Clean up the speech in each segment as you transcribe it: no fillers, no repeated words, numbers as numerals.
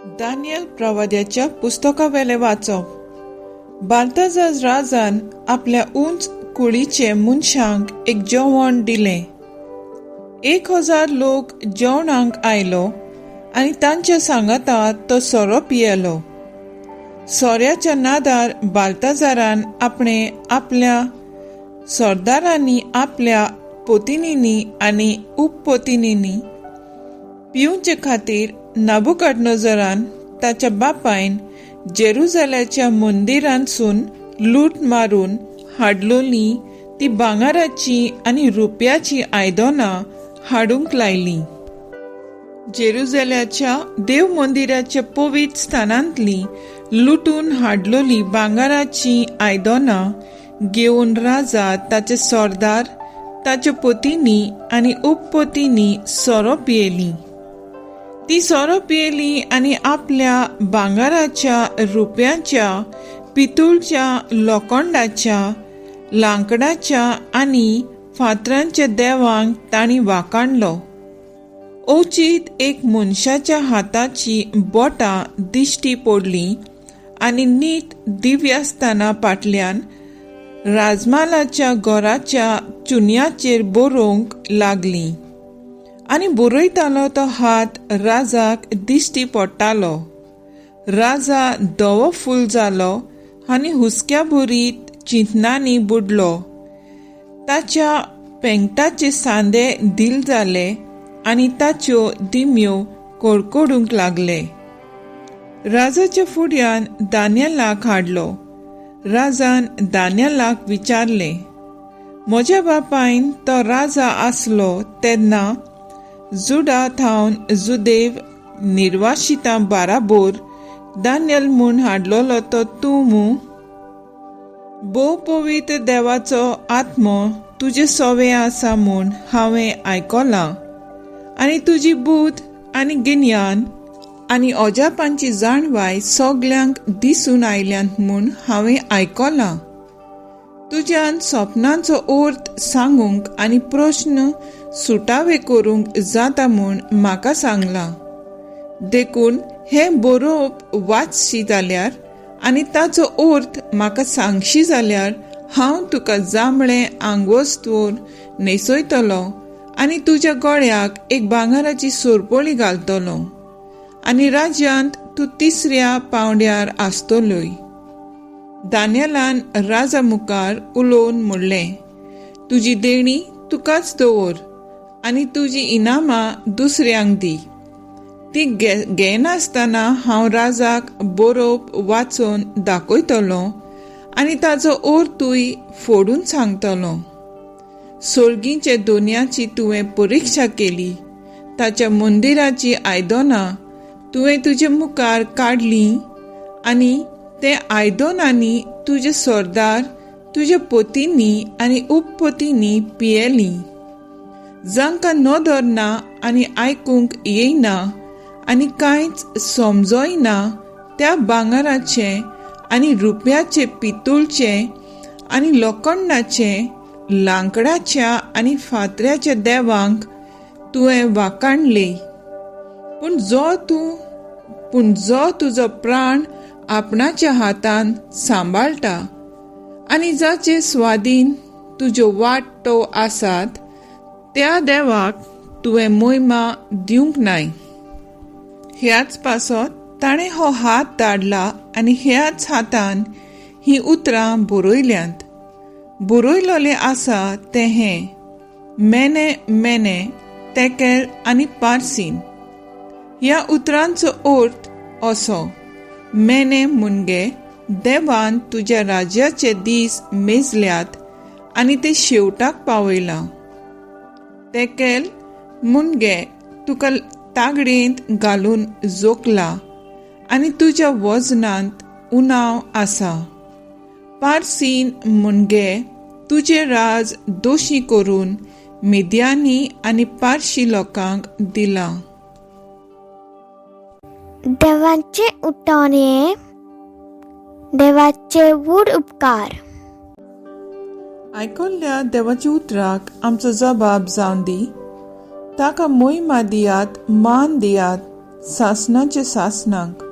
Daniel प्रवाद्याच्या पुस्तकावेले वाचप. बाल्ताजार राजान आपल्या उंच कुळीचे मनशांक एक जेवण दिले. 1000 लोक जेवणाक आयलो आणि तांच्या सांगाता तो सोरो पियेलो. सोऱ्याच्या नादार बाल्ताजारान आपल्या सरदारांनी आपल्या पोतिनींनी आणि उपपोतिनींनी पिवचे खातीर नबुकदनेझरान ताच्या बापायन जेरुसलेमाच्या मंदिरांसून लूट मारून हाडलोली ती भांगाराची आणि रुपयाची आयदनां हाडूंक लायली. जेरुसलेमाच्या देव मंदिराच्या पवित्र स्थानांतली लुटून हाडलोली भांगाराची आयदनां घेवन राजा, ताचे सरदार, ताच्या पोतिनी आणि उपपोतिनी सोरो पियेली. ती सोरो पियेली आणि आपल्या भांगाराच्या, रुपयाच्या, पितूळच्या, लोखंडाच्या, लांकडाच्या आणि फातरांच्या देवांक तांणी वाखाणलो. ओचीत एक मनशाच्या हाताची बोटां दिश्टी पडली आणि नीट दिव्यस्थाना फाटल्यान राजमालाच्या घराच्या चुन्याचेर बरोवंक लागली आणि बरयतालो तो हात राजाक दिश्टी पडटालो. राजा धवो फूल जालो आनी हुस्क्या भरीत चिंतनांनी बुडलो. ताच्या पेंगटाचे सांदे दिल जाले आणि ताच्यो दिम्यो कडकडूंक लागले. राजाच्या फुड्यान दानियेलाक हाडलो. राजान दानियेलाक विचारले. म्हज्या बापायन तो राजा आसलो तेन्ना जुडा थावन जुदेव निर्वासितां बाराबोर दानियल म्हूण हाडलोलो तो तूं मूं? भोव पवित्र देवाचो आत्मो तुजे सोवे आसा म्हूण हांवें आयकलां, आनी तुजी बुध आनी गिन्यान आनी ओजापांची जाणवाय सगल्यांक दिसून आयल्यांत म्हूण हांवें आयकलां. तुज्यान सपनांचो अर्थ सांगूंक आनी प्रश्न सुटावे करूंक जाता म्हूण म्हाका सांगलां. देखून हें बरोवप वाचशी जाल्यार आनी ताचो अर्थ म्हाका सांगशी जाल्यार हांव तुका जांबळें आंगवस्त्र न्हेसयतलों आनी तुज्या गळ्याक एक भांगाराची सोरपोळी घालतलों आनी राज्यांत तूं 3ऱ्या पांवड्यार आसतलोय. दानियेलान राजा मुखार उलोवन म्हणलें, तुजी देणी तुकाच दवर आनी तुजी इनामां दुसऱ्यांक दी. ती घेनासतना हांव राजाक बरोवप वाचून दाखयतलों आनी ताचो अर्थूय फोडून सांगतलों. सोळगीचे दोनयाची तुवें परिक्षा केली. ताच्या मंदिराची आयदनां तुवें तुजे मुखार काडलीं आनी ते आयदनांनी तुजे सरदार, तुजे पोतिनी आनी उपपोतिनी पियेलीं. जांकां नदर ना आनी आयकूंक येयना आनी कांयच समजोयना त्या भांगाराचे आनी रुपयाचे, पितूळचे आनी लोखंडाचे, लांकडाच्या आनी फातऱ्याच्या देवांक तुवें वाखाणले. पूण जो तुजो प्राण आपणाच्या हातान सांबाळटा आनी जाचे स्वाधीन तुज्यो वाटो आसात त्या देवाक तुवें महिमा दिवंक नाय. ह्याच पासत ताणें हो हात धाडला आनी ह्याच हातान ही उतरां बरयल्यांत. बरयलोले आसा ते हें: मेने मेने तेकेल आनी पार्सीन. ह्या उतरांचो अर्थ असो: मेने मुनगे देवान तुज्या राज्याचे दीस मेजल्यात आनी ते शेवटाक पावयलां. तेकेल मुनगे तुका तागडेंत घालून जोखला आनी तुज्या वजनांत उणाव आसा. पार्सीन मुनगे तुजे राज दोशी करून मेद्यांनी आनी पार्शी लोकांक दिलां. देवाचे उतोरे, देवाचे वूड उपकार. आयकल्ल्या देवाच्या उतराक आमचो जबाब जावन दी. ताका महिमा दियात, मान दियात, सासणाचे सासणांक.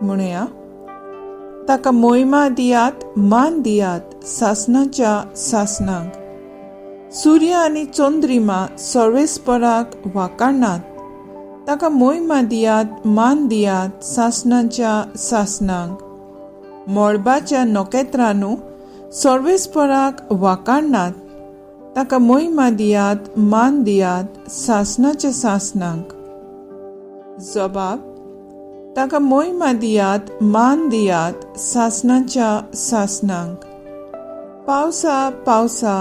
म्हणुया, ताका मोहिमा दियात, मान दियात सासणाच्या सासणांक. सूर्य आनी चंद्रिमा सर्वेस्पराक वाकाणात, ताका मोहिमा दियात, मान दियात सासणाच्या सासणांक. मळबाच्या नोकेत्रांनू सर्वेस्पराक वाकाणात, ताका मोहिमा दियात, मान दियात सासणाच्या सासणांक. जबाब: ताका मोहिमा दियात, मान दियात सासणाच्या सासणांक. पावसा पावसा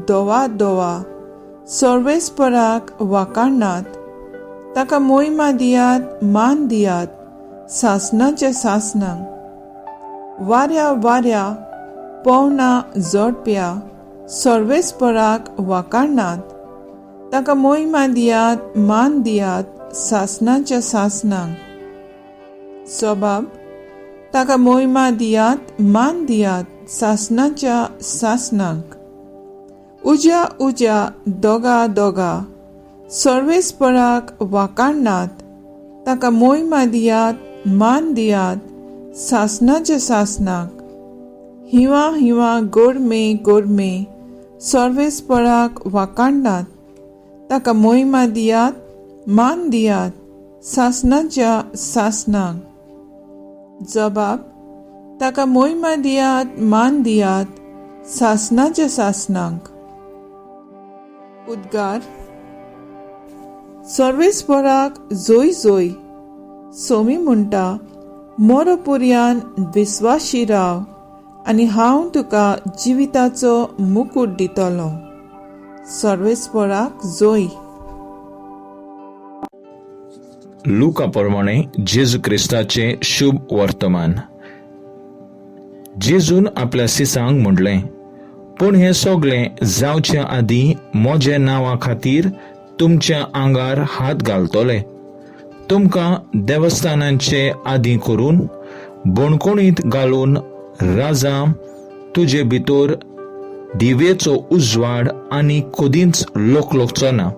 दोवा दोवा सर्वेस्पराक वाकाणात, ताका मोहिमा दियात, मान दियात सासणाच्या सासणांक. वाऱ्या वाऱ्या पवना जोडप्या सर्वेस्पराक वाकाणात, ताका मोहिमा दियात, मान दियात सासणाच्या सासणांक. जबाब: ताका मोहिमा दियात, मान दियात सासणाच्या सासणांक. उज्या उज्या दोगा दोगा सर्वेस्पराक वाकाणात, ताका मोहिमा दियात, मान दियात सासणाच्या सासणांक. हिवा हिवा गोरमे गोरमे सर्वेस्पराक वाकाणात, ताका मोहिमा दियात, मान दियात सासणाच्या सासणांक. जबाब: ताका मोहिमा दियात, मान दियात सासणाच्या सासणांक. उद्गार. सर्वेस्पराक जोय जोय. सोमी म्हणटा, मोरपुर्यान विस्वाशी राव आनी हांव तुका जिविताचो मुकुट दितलो. सर्वेस्पराक जोय. लुका प्रमाणे जेजू क्रिस्ताचे शुभ वर्तमान. जेजून आपल्या शिसांक म्हणलें, पूण हे सगळें जावचे आदीं म्हज्या नांवा खातीर तुमच्या आंगार हात घालतले. तुमकां देवस्थानांचे आदीं करून बोणकुणींत घालून राजा तुजे भितर दिवेचो उजवाड आनी कदींच लोकलोकचो ना.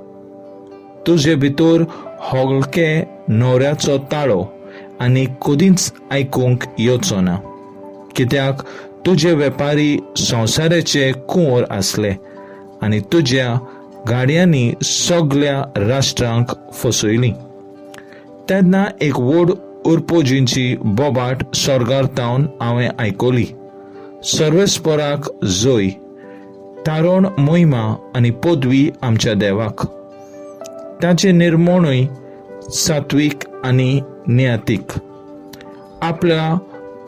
तुजे भितर होलके न्हवऱ्याचो ताळो आनी कदींच आयकूंक येवचो ना. कित्याक तुजे वेपारी संवसाराचे कुंवर आसले आनी तुज्या गाडयांनी सगळ्या राष्ट्रांक फसयलीं. तेन्ना एक व्हड उरपोजींची बोबाट स्वर्गांतावन हांवें आयकली. सर्वेस्पराक जोय. तारण मोहिमा आनी पदवी आमच्या देवाक. ताचे निर्मणूय सात्वीक आनी नियातीक. आपल्या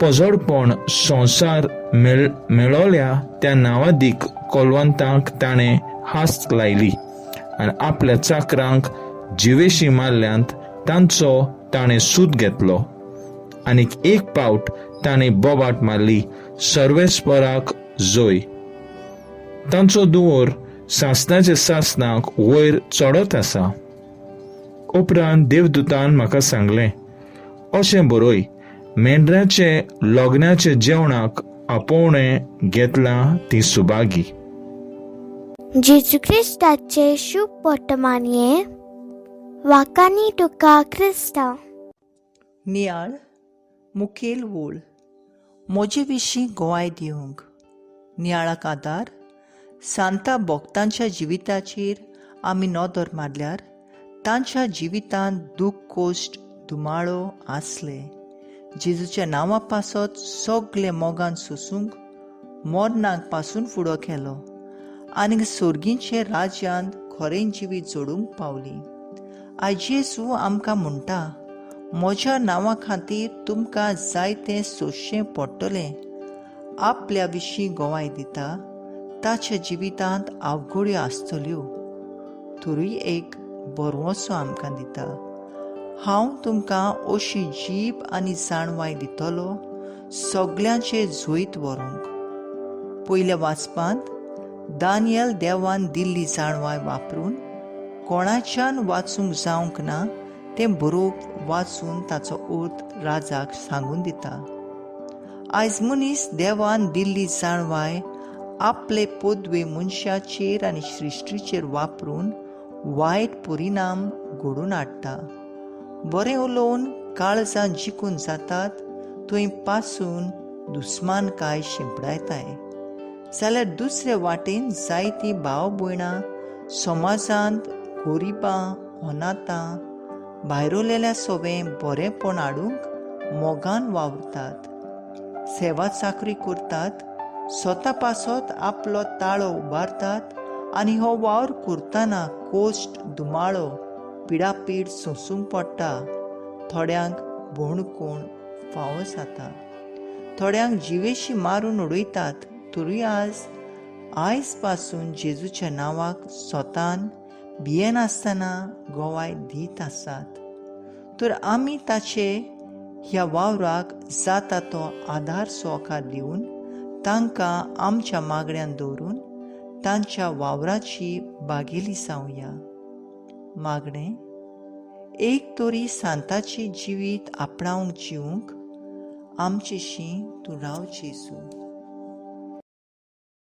पजडपण संवसार मेळोल्या त्या नावादीक कोलवंतांक ताणें हास्त लायली आनी आपल्या चाकरांक जिवेशी मारल्यांत तांचो ताणें सूद घेतलो. आनीक एक पावट ताणें बोबाट मारली. सर्वेस्पराक जोय. तांचो दुवर सासणाच्या सासणाक वयर चडत आसा. उपरांत देवदूतान म्हाका सांगलें, अशें बरय, मेंढऱ्याचे लग्नाचे जेवणाक आपोवणें घेतलां ती सुभागी. जेजू क्रिस्ताचे शुभ वर्तमानये. वाकानी तुका क्रिस्ता. नियाळ मुखेल वोळ. म्हजे विशीं गोवाय दिवंक. नियाळाक आदार. सांता भक्तांच्या जिविताचेर आमी नदर मारल्यार तांच्या जिवितांत दूख कोश्ट दुमाळो आसले. जेजूच्या नांवा पासत सगळे मोगान सोसूंक मरणाक पासून फुडो केलो आनी सोर्गींचे राज्यांत खरें जिवीत जोडूंक पावली. आयज जेजू आमकां म्हणटा, म्हज्या नांवा खातीर तुमकां जायतें सोंसचें पडटलें. आपल्या विशीं गोवाय दिता, ताच्या जिवितांत आवघड्यो आसतल्यो, तरूय एक बरवोसो आमकां दिता. हांव तुमकां अशी जीब आनी जाणवाय दितलो सगळ्यांचे जोईत व्हरूंक. पयल्या वाचपांत दानियल देवान दिल्ली जाणवाय वापरून कोणाच्यान वाचूंक जावंक ना तें बरोवप वाचून ताचो अर्थ राजाक सांगून दिता. आयज मनीस देवान दिल्ली जाणवाय आपले पदवे मनशाचेर आनी सृश्टीचेर वापरून वायट परिणाम घडोवन हाडटा. बरें उलोवन काळजां जिखून जातात थंय पासून दुस्मानकाय शिंपडायताय. जाल्यार दुसरे वाटेन जायतीं भाव भयणां समाजांत गोरिबां अनाथां भायरोलेल्या सोबें बरेंपण हाडूंक मोगान वावरतात, सेवा चाकरी करतात, स्वता पासत आपलो ताळो उबारतात आनी हो वावर करतना कोश्ट दुमाळो पिडापीड सोंसूंक पडटा. थोड्यांक भोणकूण फावो जाता, थोड्यांक जिवेशी मारून उडयतात, तरी आयज पासून जेजूच्या नांवाक स्वतान भियेनासतना गोवाय दीत आसात. तर आमी ताचे ह्या वावराक जाता तो आदार सहकार दिवन तांकां आमच्या मागण्यांत दवरून तांच्या वावराची बागेली जावया. मागणें: एक तरी सांताची जिवीत आपणावंक जिवंक आमचेशी तूं राव जेजू.